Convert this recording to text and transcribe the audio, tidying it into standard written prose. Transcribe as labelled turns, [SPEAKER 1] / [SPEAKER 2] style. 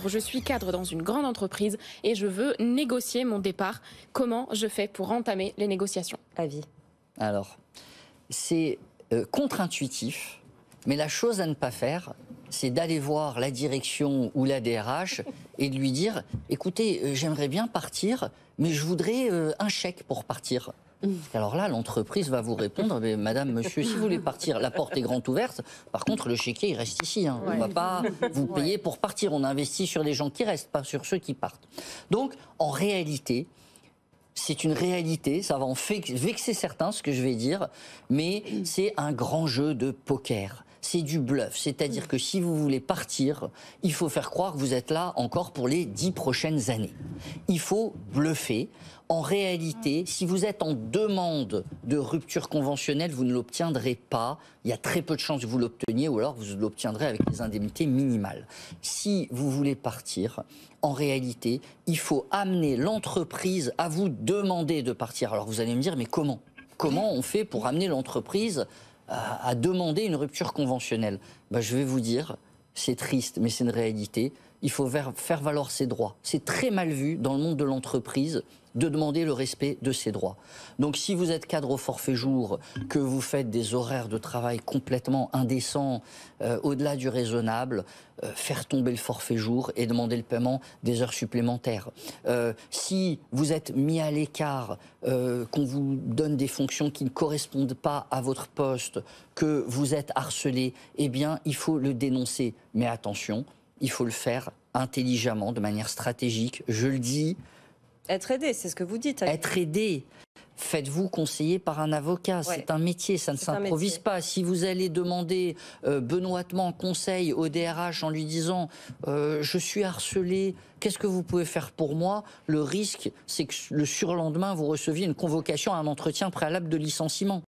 [SPEAKER 1] Je suis cadre dans une grande entreprise et je veux négocier mon départ. Comment je fais pour entamer les négociations?
[SPEAKER 2] Avis.
[SPEAKER 3] Alors, c'est contre-intuitif, mais la chose à ne pas faire, c'est d'aller voir la direction ou la DRH et de lui dire « Écoutez, j'aimerais bien partir, mais je voudrais un chèque pour partir. » Alors là, l'entreprise va vous répondre « Madame, monsieur, si vous voulez partir, la porte est grande ouverte. Par contre, le chéquier, il reste ici. Hein. On ne va pas vous payer pour partir. On investit sur les gens qui restent, pas sur ceux qui partent. » Donc, en réalité, c'est une réalité, ça va en vexer certains, ce que je vais dire, mais c'est un grand jeu de poker. C'est du bluff, c'est-à-dire que si vous voulez partir, il faut faire croire que vous êtes là encore pour les 10 prochaines années. Il faut bluffer. En réalité, si vous êtes en demande de rupture conventionnelle, vous ne l'obtiendrez pas. Il y a très peu de chances que vous l'obteniez, ou alors vous l'obtiendrez avec des indemnités minimales. Si vous voulez partir, en réalité, il faut amener l'entreprise à vous demander de partir. Alors vous allez me dire, mais comment? Comment on fait pour amener l'entreprise à demander une rupture conventionnelle? Je vais vous dire, c'est triste, mais c'est une réalité. Il faut faire valoir ses droits. C'est très mal vu dans le monde de l'entreprise de demander le respect de ses droits. Donc si vous êtes cadre au forfait jour, que vous faites des horaires de travail complètement indécents, au-delà du raisonnable, faire tomber le forfait jour et demander le paiement des heures supplémentaires. Si vous êtes mis à l'écart, qu'on vous donne des fonctions qui ne correspondent pas à votre poste, que vous êtes harcelé, eh bien il faut le dénoncer. Mais attention, il faut le faire intelligemment, de manière stratégique. Je le dis.
[SPEAKER 2] Être aidé, c'est ce que vous dites.
[SPEAKER 3] Être aidé. Faites-vous conseiller par un avocat, c'est un métier, ça ne s'improvise pas. Si vous allez demander benoîtement conseil au DRH en lui disant je suis harcelé, qu'est-ce que vous pouvez faire pour moi? Le risque, c'est que le surlendemain, vous receviez une convocation à un entretien préalable de licenciement.